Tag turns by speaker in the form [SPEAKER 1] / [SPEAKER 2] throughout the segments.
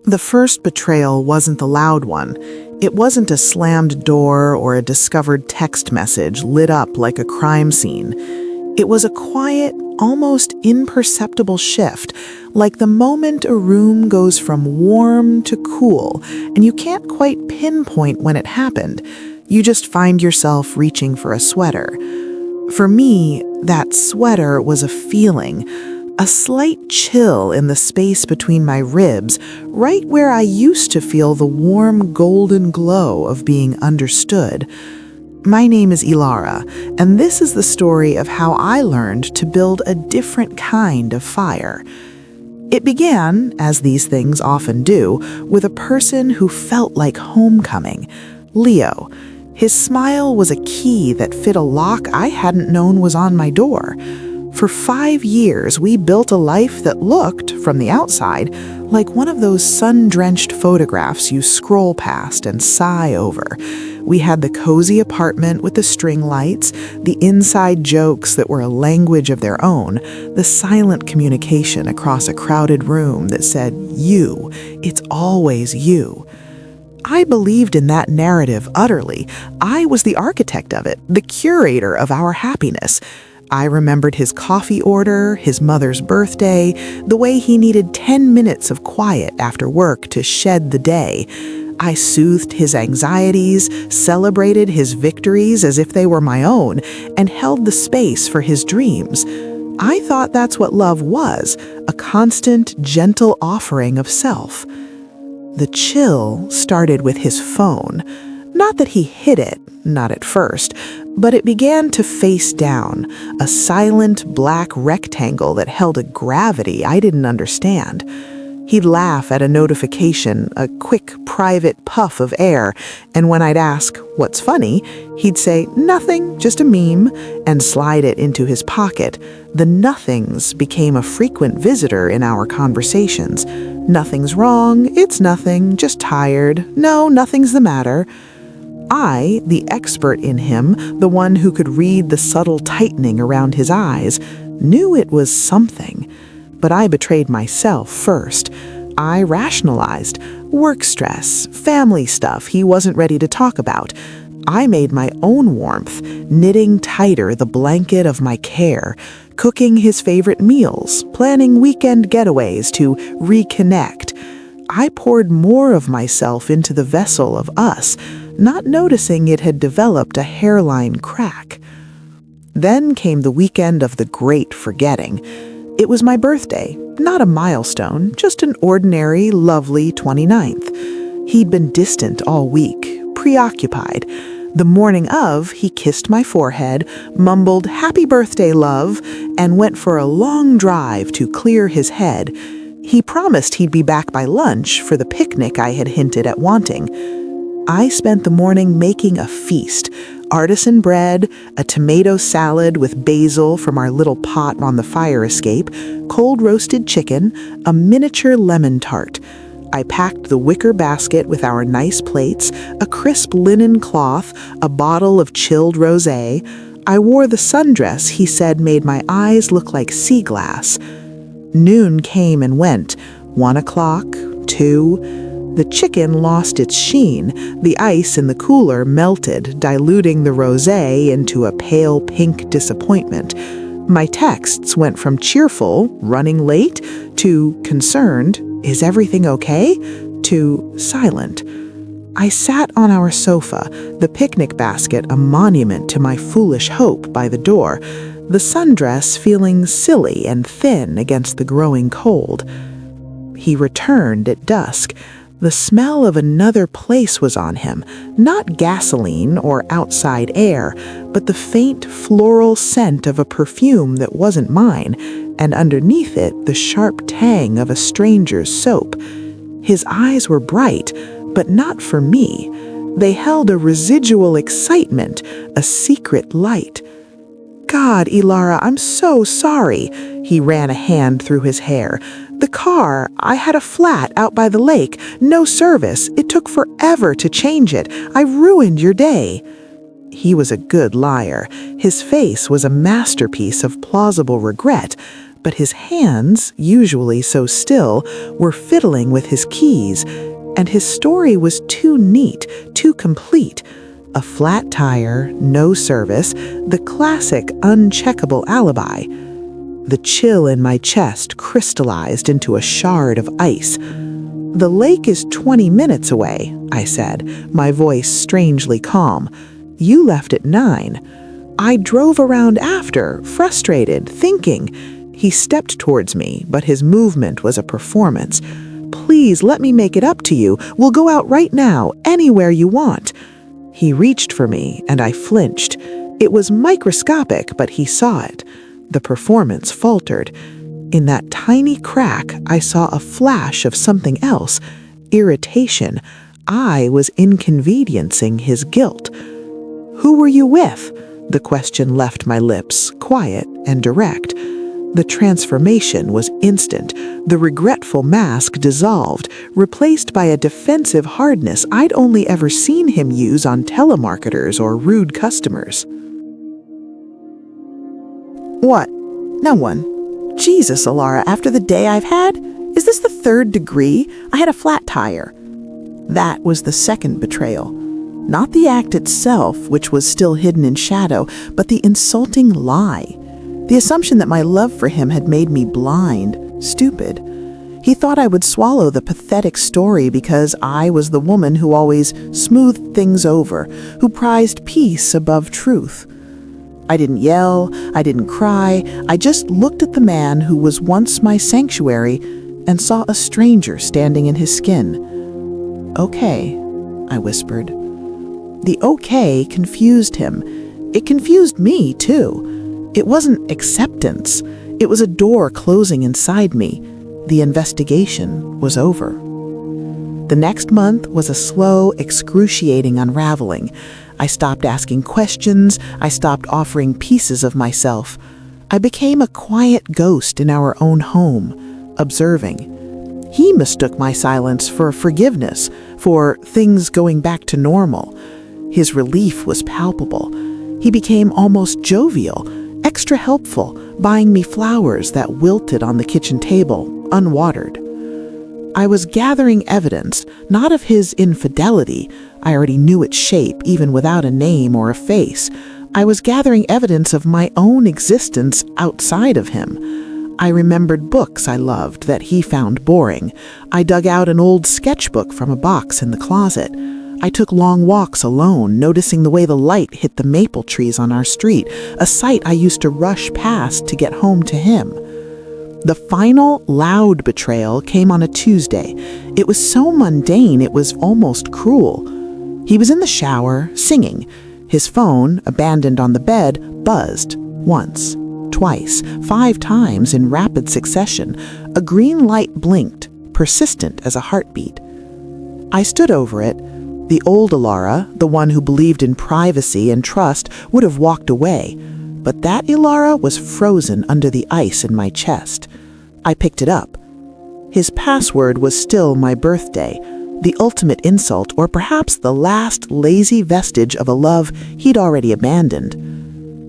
[SPEAKER 1] The first betrayal wasn't the loud one. It wasn't a slammed door or a discovered text message lit up like a crime scene. It was a quiet, almost imperceptible shift, like the moment a room goes from warm to cool, and you can't quite pinpoint when it happened. You just find yourself reaching for a sweater. For me, that sweater was a feeling, a slight chill in the space between my ribs, right where I used to feel the warm golden glow of being understood. My name is Elara, and this is the story of how I learned to build a different kind of fire. It began, as these things often do, with a person who felt like homecoming, Leo. His smile was a key that fit a lock I hadn't known was on my door. For 5 years, we built a life that looked, from the outside, like one of those sun-drenched photographs you scroll past and sigh over. We had the cozy apartment with the string lights, the inside jokes that were a language of their own, the silent communication across a crowded room that said, "You, it's always you." I believed in that narrative utterly. I was the architect of it, the curator of our happiness. I remembered his coffee order, his mother's birthday, the way he needed 10 minutes of quiet after work to shed the day. I soothed his anxieties, celebrated his victories as if they were my own, and held the space for his dreams. I thought that's what love was, a constant, gentle offering of self. The chill started with his phone. Not that he hid it, not at first, but it began to face down, a silent black rectangle that held a gravity I didn't understand. He'd laugh at a notification, a quick, private puff of air, and when I'd ask, "What's funny?" he'd say, "Nothing, just a meme," and slide it into his pocket. The nothings became a frequent visitor in our conversations. "Nothing's wrong, it's nothing, just tired. No, nothing's the matter." I, the expert in him, the one who could read the subtle tightening around his eyes, knew it was something. But I betrayed myself first. I rationalized work stress, family stuff he wasn't ready to talk about. I made my own warmth, knitting tighter the blanket of my care, cooking his favorite meals, planning weekend getaways to reconnect. I poured more of myself into the vessel of us, not noticing it had developed a hairline crack. Then came the weekend of the great forgetting. It was my birthday, not a milestone, just an ordinary, lovely 29th. He'd been distant all week, preoccupied. The morning of, he kissed my forehead, mumbled "Happy birthday, love," and went for a long drive to clear his head. He promised he'd be back by lunch for the picnic I had hinted at wanting. I spent the morning making a feast. Artisan bread, a tomato salad with basil from our little pot on the fire escape, cold roasted chicken, a miniature lemon tart. I packed the wicker basket with our nice plates, a crisp linen cloth, a bottle of chilled rosé. I wore the sundress he said made my eyes look like sea glass. Noon came and went. 1 o'clock, 2. The chicken lost its sheen. The ice in the cooler melted, diluting the rosé into a pale pink disappointment. My texts went from cheerful, running late, to concerned, is everything okay, to silent. I sat on our sofa, the picnic basket a monument to my foolish hope by the door, the sundress feeling silly and thin against the growing cold. He returned at dusk. The smell of another place was on him, not gasoline or outside air, but the faint floral scent of a perfume that wasn't mine, and underneath it the sharp tang of a stranger's soap. His eyes were bright, but not for me. They held a residual excitement, a secret light. "God, Elara, I'm so sorry." He ran a hand through his hair. "The car, I had a flat out by the lake, no service. It took forever to change it. I ruined your day." He was a good liar. His face was a masterpiece of plausible regret, but his hands, usually so still, were fiddling with his keys, and his story was too neat, too complete. A flat tire, no service, the classic uncheckable alibi. The chill in my chest crystallized into a shard of ice. "The lake is 20 minutes away," I said, my voice strangely calm. "You left at 9. I drove around after, frustrated, thinking." He stepped towards me, but his movement was a performance. "Please let me make it up to you. We'll go out right now, anywhere you want." He reached for me, and I flinched. It was microscopic, but he saw it. The performance faltered. In that tiny crack, I saw a flash of something else, irritation. I was inconveniencing his guilt. "Who were you with?" The question left my lips, quiet and direct. The transformation was instant. The regretful mask dissolved, replaced by a defensive hardness I'd only ever seen him use on telemarketers or rude customers. "What? No one. Jesus, Elara, after the day I've had? Is this the 3rd degree? I had a flat tire." That was the second betrayal. Not the act itself, which was still hidden in shadow, but the insulting lie. The assumption that my love for him had made me blind, stupid. He thought I would swallow the pathetic story because I was the woman who always smoothed things over, who prized peace above truth. I didn't yell, I didn't cry, I just looked at the man who was once my sanctuary and saw a stranger standing in his skin. "Okay," I whispered. The okay confused him. It confused me, too. It wasn't acceptance. It was a door closing inside me. The investigation was over. The next month was a slow, excruciating unraveling. I stopped asking questions. I stopped offering pieces of myself. I became a quiet ghost in our own home, observing. He mistook my silence for forgiveness, for things going back to normal. His relief was palpable. He became almost jovial, extra helpful, buying me flowers that wilted on the kitchen table, unwatered. I was gathering evidence, not of his infidelity. I already knew its shape, even without a name or a face. I was gathering evidence of my own existence outside of him. I remembered books I loved that he found boring. I dug out an old sketchbook from a box in the closet. I took long walks alone, noticing the way the light hit the maple trees on our street, a sight I used to rush past to get home to him. The final loud betrayal came on a Tuesday. It was so mundane it was almost cruel. He was in the shower, singing. His phone, abandoned on the bed, buzzed. Once, twice, 5 times in rapid succession. A green light blinked, persistent as a heartbeat. I stood over it. The old Elara, the one who believed in privacy and trust, would have walked away. But that Elara was frozen under the ice in my chest. I picked it up. His password was still my birthday, the ultimate insult, or perhaps the last lazy vestige of a love he'd already abandoned.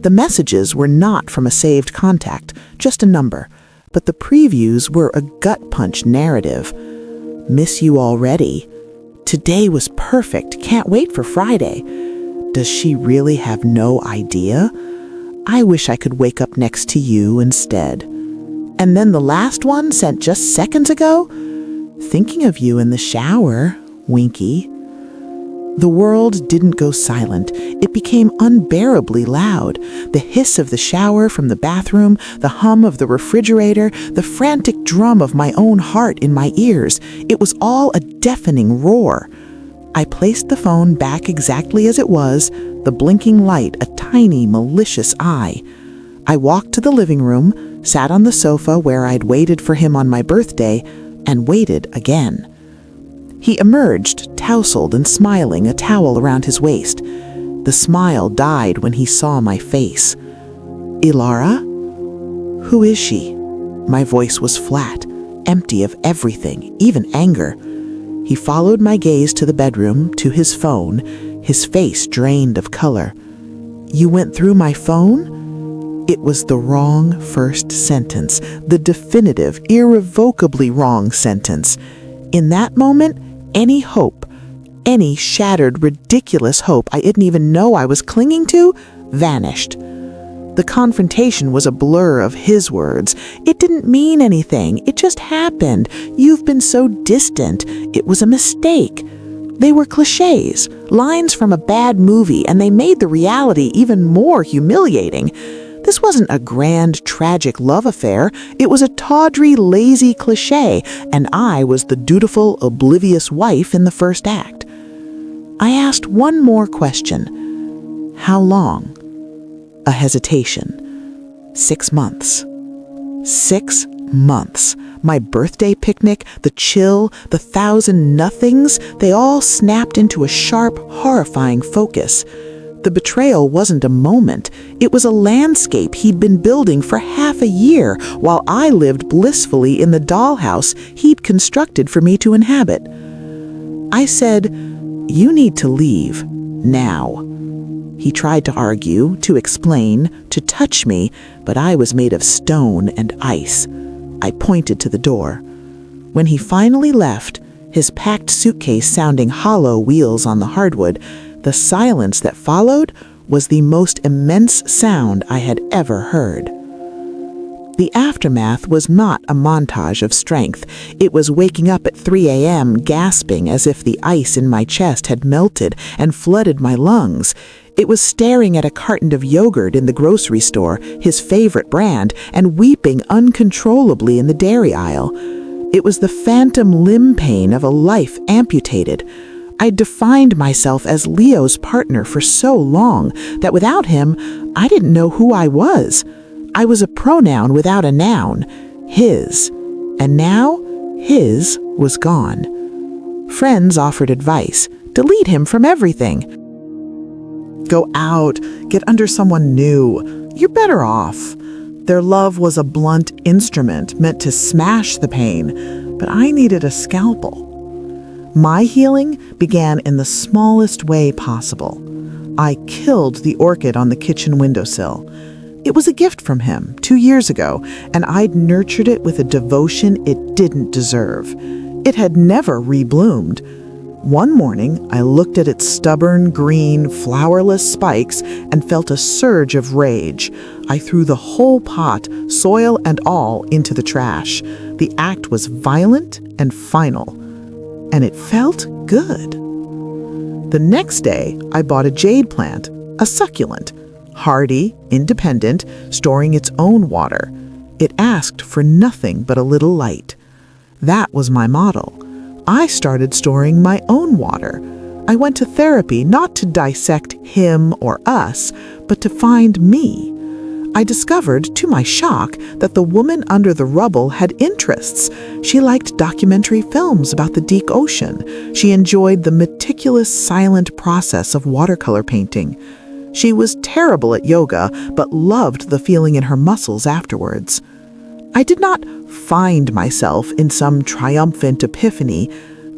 [SPEAKER 1] The messages were not from a saved contact, just a number, but the previews were a gut-punch narrative. "Miss you already. Today was perfect. Can't wait for Friday." Does she really have no idea? I wish I could wake up next to you instead. And then the last one sent just seconds ago? "Thinking of you in the shower, Winky." The world didn't go silent. It became unbearably loud. The hiss of the shower from the bathroom, the hum of the refrigerator, the frantic drum of my own heart in my ears. It was all a deafening roar. I placed the phone back exactly as it was, the blinking light a tiny, malicious eye. I walked to the living room, sat on the sofa where I'd waited for him on my birthday, and waited again. He emerged, tousled and smiling, a towel around his waist. The smile died when he saw my face. "Elara? Who is she?" My voice was flat, empty of everything, even anger. He followed my gaze to the bedroom, to his phone, his face drained of color. "You went through my phone?" It was the wrong first sentence, the definitive, irrevocably wrong sentence. In that moment, any hope, any shattered, ridiculous hope I didn't even know I was clinging to, vanished. The confrontation was a blur of his words. It didn't mean anything. It just happened. You've been so distant. It was a mistake. They were cliches, lines from a bad movie, and they made the reality even more humiliating. This wasn't a grand, tragic love affair. It was a tawdry, lazy cliche, and I was the dutiful, oblivious wife in the first act. I asked one more question. How long? A hesitation. 6 months. 6 months. My birthday picnic, the chill, the 1,000 nothings, they all snapped into a sharp, horrifying focus. The betrayal wasn't a moment. It was a landscape he'd been building for half a year while I lived blissfully in the dollhouse he'd constructed for me to inhabit. I said, "You need to leave. Now." He tried to argue, to explain, to touch me, but I was made of stone and ice. I pointed to the door. When he finally left, his packed suitcase sounding hollow wheels on the hardwood, the silence that followed was the most immense sound I had ever heard. The aftermath was not a montage of strength. It was waking up at 3 a.m. gasping as if the ice in my chest had melted and flooded my lungs. It was staring at a carton of yogurt in the grocery store, his favorite brand, and weeping uncontrollably in the dairy aisle. It was the phantom limb pain of a life amputated. I'd defined myself as Leo's partner for so long that without him, I didn't know who I was. I was a pronoun without a noun, his. And now, his was gone. Friends offered advice. Delete him from everything. Go out, get under someone new. You're better off. Their love was a blunt instrument meant to smash the pain, but I needed a scalpel. My healing began in the smallest way possible. I killed the orchid on the kitchen windowsill. It was a gift from him 2 years ago, and I'd nurtured it with a devotion it didn't deserve. It had never rebloomed. One morning, I looked at its stubborn, green, flowerless spikes and felt a surge of rage. I threw the whole pot, soil and all, into the trash. The act was violent and final, and it felt good. The next day, I bought a jade plant, a succulent, hardy, independent, storing its own water. It asked for nothing but a little light. That was my model. I started storing my own water. I went to therapy not to dissect him or us, but to find me. I discovered, to my shock, that the woman under the rubble had interests. She liked documentary films about the deep ocean. She enjoyed the meticulous, silent process of watercolor painting. She was terrible at yoga, but loved the feeling in her muscles afterwards. I did not find myself in some triumphant epiphany.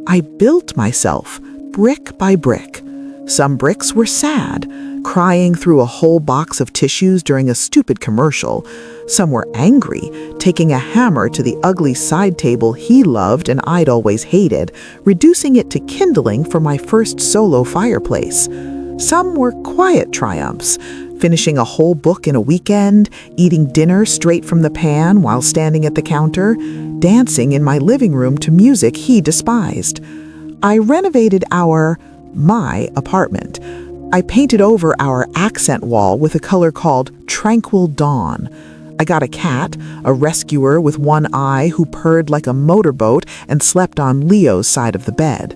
[SPEAKER 1] I built myself, brick by brick. Some bricks were sad, crying through a whole box of tissues during a stupid commercial. Some were angry, taking a hammer to the ugly side table he loved and I'd always hated, reducing it to kindling for my first solo fireplace. Some were quiet triumphs, finishing a whole book in a weekend, eating dinner straight from the pan while standing at the counter, dancing in my living room to music he despised. I renovated my apartment. I painted over our accent wall with a color called Tranquil Dawn. I got a cat, a rescuer with one eye who purred like a motorboat and slept on Leo's side of the bed.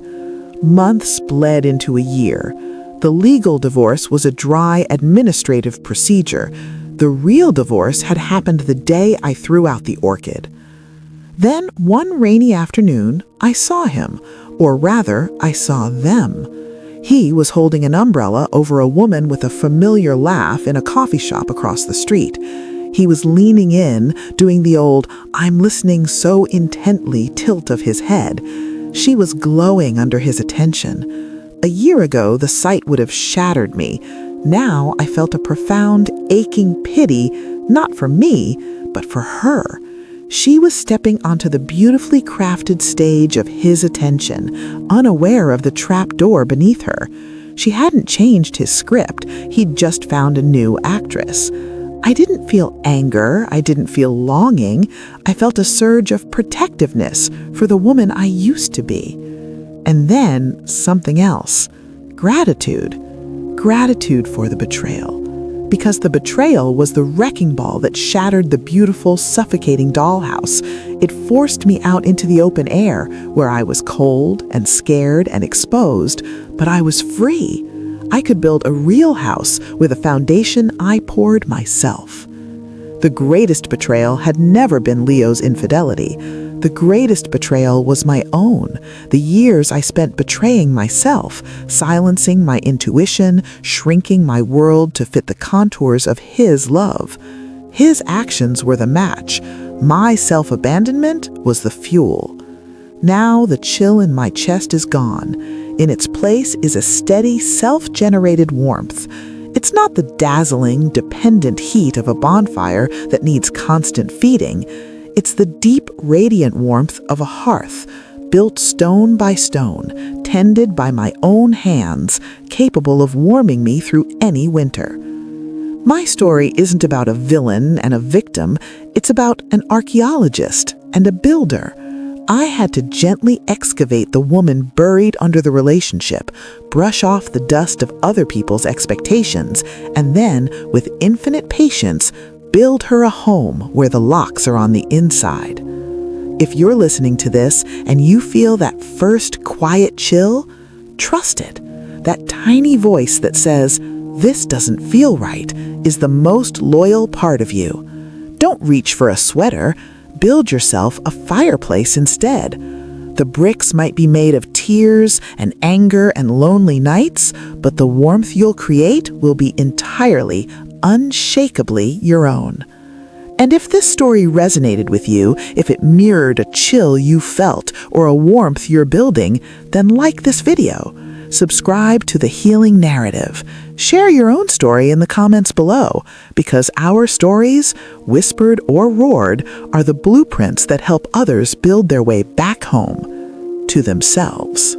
[SPEAKER 1] Months bled into a year. The legal divorce was a dry administrative procedure. The real divorce had happened the day I threw out the orchid. Then, one rainy afternoon, I saw him, or rather, I saw them. He was holding an umbrella over a woman with a familiar laugh in a coffee shop across the street. He was leaning in, doing the old, "I'm listening so intently" tilt of his head. She was glowing under his attention. A year ago, the sight would have shattered me. Now I felt a profound, aching pity Not for me, but for her. She was stepping onto the beautifully crafted stage of his attention, unaware of the trap door beneath her. She hadn't changed his script, he'd just found a new actress. I didn't feel anger, I didn't feel longing, I felt a surge of protectiveness for the woman I used to be. And then something else. Gratitude. Gratitude for the betrayal. Because the betrayal was the wrecking ball that shattered the beautiful, suffocating dollhouse. It forced me out into the open air, where I was cold and scared and exposed, but I was free. I could build a real house with a foundation I poured myself. The greatest betrayal had never been Leo's infidelity. The greatest betrayal was my own, the years I spent betraying myself, silencing my intuition, shrinking my world to fit the contours of his love. His actions were the match. My self-abandonment was the fuel. Now the chill in my chest is gone. In its place is a steady, self-generated warmth. It's not the dazzling, dependent heat of a bonfire that needs constant feeding. It's the deep, radiant warmth of a hearth, built stone by stone, tended by my own hands, capable of warming me through any winter. My story isn't about a villain and a victim, it's about an archaeologist and a builder. I had to gently excavate the woman buried under the relationship, brush off the dust of other people's expectations, and then, with infinite patience, build her a home where the locks are on the inside. If you're listening to this and you feel that first quiet chill, trust it. That tiny voice that says, "This doesn't feel right," is the most loyal part of you. Don't reach for a sweater. Build yourself a fireplace instead. The bricks might be made of tears and anger and lonely nights, but the warmth you'll create will be entirely, unshakably your own. And if this story resonated with you, if it mirrored a chill you felt or a warmth you're building, then like this video. Subscribe to The Healing Narrative. Share your own story in the comments below, because our stories, whispered or roared, are the blueprints that help others build their way back home to themselves.